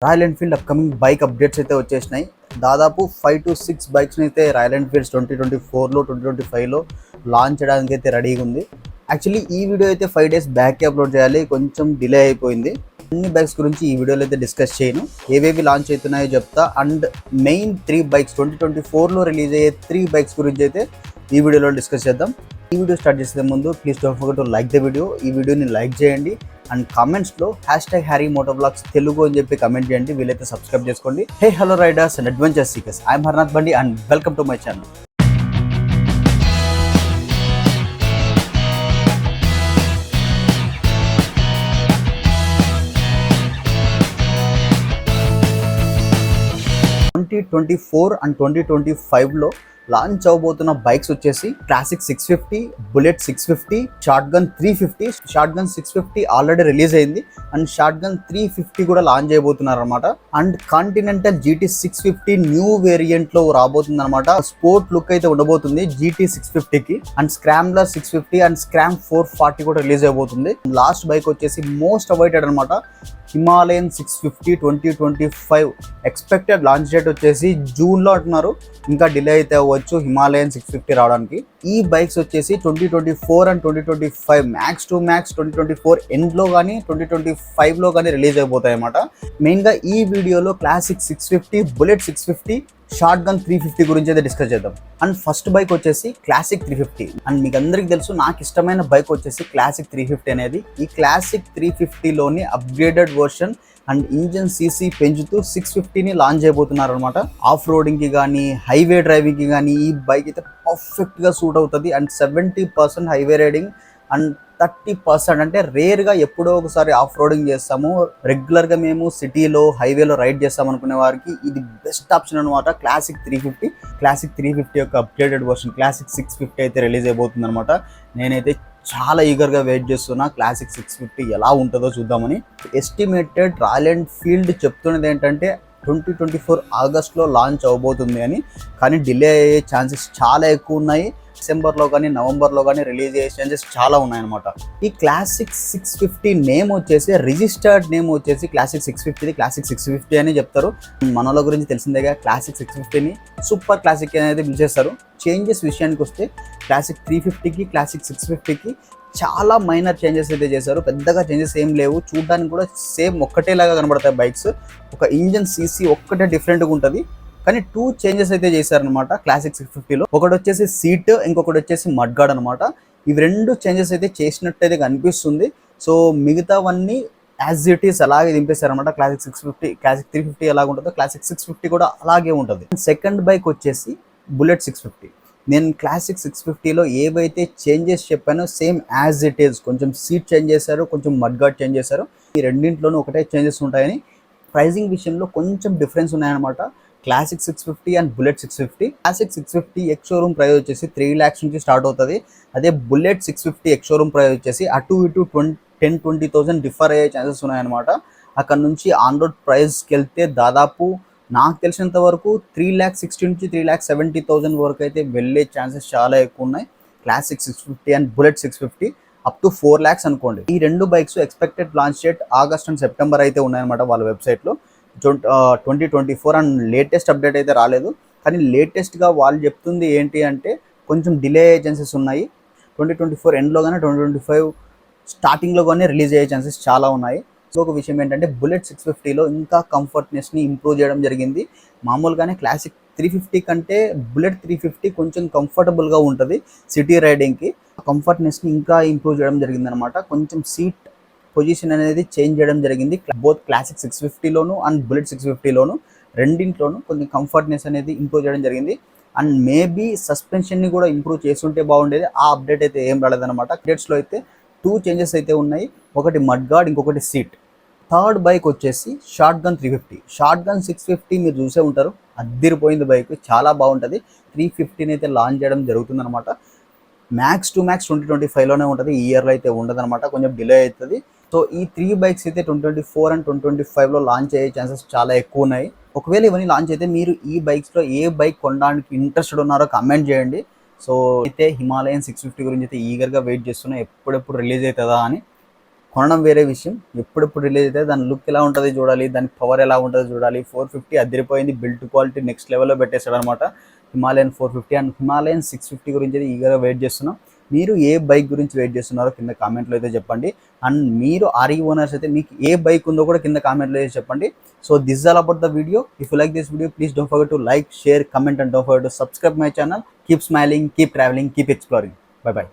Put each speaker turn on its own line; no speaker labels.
Royal Enfield upcoming bike updates అయితే వచ్చేసినాయి. దాదాపు 5 to 6 బైక్స్ని అయితే రాయల్ ఎన్ఫీల్డ్స్ 2024లో 2025లో లాంచ్ చేయడానికి అయితే రెడీగా ఉంది. యాక్చువల్లీ ఈ వీడియో అయితే 5 days బ్యాక్ అప్లోడ్ చేయాలి, కొంచెం డిలే అయిపోయింది. అన్ని బైక్స్ గురించి ఈ వీడియోలో అయితే డిస్కస్ చేయను. ఏవేవి లాంచ్ అవుతున్నాయో చెప్తా. అండ్ మెయిన్ 3 బైక్స్ 2024లో రిలీజ్ అయ్యే 3 బైక్స్ గురించి అయితే ఈ వీడియోలో డిస్కస్ చేద్దాం. ఈ వీడియో స్టార్ట్ చేసే ముందు please don't forget to like the video. ఈ వీడియోని లైక్ చేయండి అండ్ కామెంట్స్లో #HarryMotovlogs తెలుగు అని చెప్పి కమెంట్ చేయండి. వీలైతే సబ్స్క్రైబ్ చేసుకోండి. Hey hello riders and adventure seekers, I'm Harnath Bandi and welcome to my channel. Twenty 2024 and 2025లో లాంచ్ అవబోతున్న బైక్స్ వచ్చేసి classic 650, bullet 650, shotgun 350. Shotgun 650 already release అయింది అండ్ షాట్గన్ 350 కూడా లాంచ్ చేయబోతున్నారు అనమాట. And continental GT 650 new variant లో రాబోతుంది అనమాట. స్పోర్ట్ లుక్ అయితే ఉండబోతుంది GT 650కి. అండ్ స్క్రాంబ్లర్ 650 అండ్ స్క్రామ్ 440 కూడా రిలీజ్ అయిపోతుంది. లాస్ట్ బైక్ వచ్చేసి మోస్ట్ అవైటెడ్ అనమాట, హిమాలయన్ 650 2025. ఎక్స్పెక్టెడ్ లాంచ్ డేట్ వచ్చేసి జూన్లో అంటున్నారు, ఇంకా డిలే అయితే అవ్వచ్చు హిమాలయన్ 650 రావడానికి. ఈ బైక్స్ వచ్చేసి 2024 అండ్ 2025 మ్యాక్స్ టు మ్యాక్స్ 2024 ఎండ్లో కానీ 2025లో కానీ రిలీజ్ అయిపోతాయి అన్నమాట. మెయిన్గా ఈ వీడియోలో క్లాసిక్ 650, బుల్లెట్ 650, షాట్గన్ 350 గురించి అయితే డిస్కస్ చేద్దాం. అండ్ ఫస్ట్ బైక్ వచ్చేసి క్లాసిక్ 350. అండ్ మీకు అందరికి తెలుసు నాకు ఇష్టమైన బైక్ వచ్చేసి క్లాసిక్ 350 అనేది. ఈ క్లాసిక్ 350లోని upgraded version and engine CC పెంచుతూ 650ని లాంచ్ అయిపోతున్నారు అనమాట. ఆఫ్ రోడింగ్కి కానీ హైవే డ్రైవింగ్కి కానీ ఈ బైక్ అయితే పర్ఫెక్ట్గా సూట్ అవుతుంది. అండ్ 70% హైవే రైడింగ్ అండ్ 30% అంటే రేర్గా ఎప్పుడో ఒకసారి ఆఫ్ రోడింగ్ చేస్తాము, రెగ్యులర్గా మేము సిటీలో హైవేలో రైడ్ చేస్తాం అనుకునే వారికి ఇది బెస్ట్ ఆప్షన్ అనమాట. క్లాసిక్ 350 యొక్క అప్గ్రేడెడ్ వర్షన్ క్లాసిక్ 650 అయితే రిలీజ్ అయిపోతుంది అనమాట. నేనైతే చాలా ఈగర్గా వెయిట్ చేస్తున్నా క్లాసిక్ 650 ఎలా ఉంటుందో చూద్దామని. ఎస్టిమేటెడ్ రాయల్ ఎన్ఫీల్డ్ చెప్తున్నది ఏంటంటే 2024 ఆగస్ట్లో లాంచ్ అవబోతుంది అని, కానీ డిలే అయ్యే ఛాన్సెస్ చాలా ఎక్కువ ఉన్నాయి. డిసెంబర్లో కానీ నవంబర్లో కానీ రిలీజ్ అయ్యే ఛాన్సెస్ చాలా ఉన్నాయన్నమాట. ఈ క్లాసిక్ 650 నేమ్ వచ్చేసి రిజిస్టర్డ్ నేమ్ వచ్చేసి క్లాసిక్ 650 క్లాసిక్ 650 అని చెప్తారు. మనల గురించి తెలిసిందేగా క్లాసిక్ 650ని సూపర్ క్లాసిక్ అనేది పిలిచేస్తారు. చేంజెస్ విషయానికి వస్తే క్లాసిక్ 350కి క్లాసిక్ 650కి చాలా మైనర్ చేంజెస్ అయితే చేశారు. పెద్దగా చేంజెస్ ఏం లేవు, చూడడానికి కూడా సేమ్ ఒక్కటేలాగా కనబడతాయి బైక్స్. ఒక ఇంజన్ సీసీ ఒక్కటే డిఫరెంట్గా ఉంటుంది, కానీ 2 చేంజెస్ అయితే చేశారనమాట క్లాసిక్ 650లో. ఒకటి వచ్చేసి సీట్, ఇంకొకటి వచ్చేసి మడ్ గార్డ్ అనమాట. ఇవి 2 చేంజెస్ అయితే చేసినట్టయితే కనిపిస్తుంది. సో మిగతావన్నీ యాజ్ ఇట్ ఈస్ అలాగే దింపేశారనమాట. క్లాసిక్ 650 క్లాసిక్ 350 ఎలాగ ఉంటుందో క్లాసిక్ 650 కూడా అలాగే ఉంటుంది. సెకండ్ బైక్ వచ్చేసి బుల్లెట్ 650. నేను క్లాసిక్ 650లో ఏవైతే చేంజెస్ చెప్పానో సేమ్ యాజ్ ఇట్ ఈస్. కొంచెం సీట్ చేంజ్ చేశారు, కొంచెం మడ్ గార్డ్ చేంజ్ చేశారు. ఈ రెండింటిలోనూ ఒకటే చేంజెస్ ఉంటాయని. ప్రైజింగ్ విషయంలో కొంచెం డిఫరెన్స్ ఉన్నాయన్నమాట classic 650 and bullet 650. Classic 650 ex showroom price వచ్చేసి 3 lakhs నుంచి స్టార్ట్ అవుతుంది. అదే బుల్లెట్ 650 ఎక్స్ షోరూమ్ ప్రైస్ వచ్చేసి అటు ఇటు 10-20,000 డిఫర్ అయ్యే ఛాన్సెస్ ఉన్నాయన్నమాట. అక్కడ నుంచి ఆన్ రోడ్ ప్రైస్కి వెళ్తే దాదాపు నాకు తెలిసినంత వరకు 3,60,000 నుంచి 3,70,000 వరకు అయితే వెళ్ళే ఛాన్సెస్ చాలా ఎక్కువ ఉన్నాయి. Classic 650 and bullet 650 up to 4 lakhs అనుకోండి. ఈ 2 bikes expected launch date August and September అయితే ఉన్నాయన్నమాట వాళ్ళ వెబ్సైట్లో. 2024 అండ్ లేటెస్ట్ అప్డేట్ అయితే రాలేదు, కానీ లేటెస్ట్గా వాళ్ళు చెప్తుంది ఏంటి అంటే కొంచెం డిలే అయ్యే ఛాన్సెస్ ఉన్నాయి. 2024 ఎండ్లో కానీ 2025 స్టార్టింగ్లో కానీ రిలీజ్ అయ్యే ఛాన్సెస్ చాలా ఉన్నాయి. సో ఒక విషయం ఏంటంటే బుల్లెట్ 650లో ఇంకా కంఫర్ట్నెస్ని ఇంప్రూవ్ చేయడం జరిగింది. మామూలుగానే క్లాసిక్ 350 కంటే బుల్లెట్ 350 కొంచెం కంఫర్టబుల్గా ఉంటుంది సిటీ రైడింగ్కి. కంఫర్ట్నెస్ని ఇంకా ఇంప్రూవ్ చేయడం జరిగింది అనమాట. కొంచెం సీట్ పొజిషన్ అనేది చేంజ్ చేయడం జరిగింది. బోత్ క్లాసిక్ 650లోను అండ్ బుల్లెట్ 650లోను రెండింట్లోనూ కొంచెం కంఫర్ట్నెస్ అనేది ఇంప్రూవ్ చేయడం జరిగింది. అండ్ మేబీ సస్పెన్షన్ని కూడా ఇంప్రూవ్ చేస్తుంటే బాగుండేది. ఆ అప్డేట్ అయితే ఏం రాలేదన్నమాట. అప్డేట్స్లో అయితే 2 చేంజెస్ అయితే ఉన్నాయి, ఒకటి మడ్ గార్డ్, ఇంకొకటి సీట్. థర్డ్ బైక్ వచ్చేసి షాట్గన్ 350. షాట్గన్ 650 మీరు చూసే ఉంటారు, అద్దిరిపోయింది బైక్, చాలా బాగుంటుంది. 350ని అయితే లాంచ్ చేయడం జరుగుతుంది అనమాట. మ్యాక్స్ టు మ్యాక్స్ 2025లోనే ఉంటుంది, ఈ ఇయర్లో అయితే ఉండదు అనమాట, కొంచెం డిలే అవుతుంది. సో ఈ 3 బైక్స్ అయితే 2024 అండ్ 2025లో లాంచ్ అయ్యే ఛాన్సెస్ చాలా ఎక్కువ ఉన్నాయి. ఒకవేళ ఇవన్నీ లాంచ్ అయితే మీరు ఈ బైక్స్లో ఏ బైక్ కొనడానికి ఇంట్రెస్టెడ్ ఉన్నారో కమెంట్ చేయండి. సో అయితే హిమాలయన్ 650 గురించి అయితే ఈగర్గా వెయిట్ చేస్తున్నా, ఎప్పుడెప్పుడు రిలీజ్ అవుతుందా అని. కొనడం వేరే విషయం. ఎప్పుడెప్పుడు రిలీజ్ అయితే దాని లుక్ ఎలా ఉంటుంది చూడాలి, దాని పవర్ ఎలా ఉంటుందో చూడాలి. 450 అదిరిపోయింది, బిల్డ్ క్వాలిటీ నెక్స్ట్ లెవెల్లో పెట్టేశాడు అనమాట. హిమాలయన్ 450 అండ్ హిమాలయన్ 650 గురించి అయితే ఈగర్గా వెయిట్ చేస్తున్నాం. మీరు ఏ బైక్ గురించి వెయిట్ చేస్తున్నారో కింద కామెంట్లో అయితే చెప్పండి. అండ్ మీరు ఆర్ఈ ఓనర్స్ అయితే మీకు ఏ బైక్ ఉందో కూడా కింద కామెంట్లో అయితే చెప్పండి. So this all about the video. If you like this video, please don't forget to like, share, comment and don't forget to subscribe my channel. Keep smiling, keep travelling, keep exploring. By by.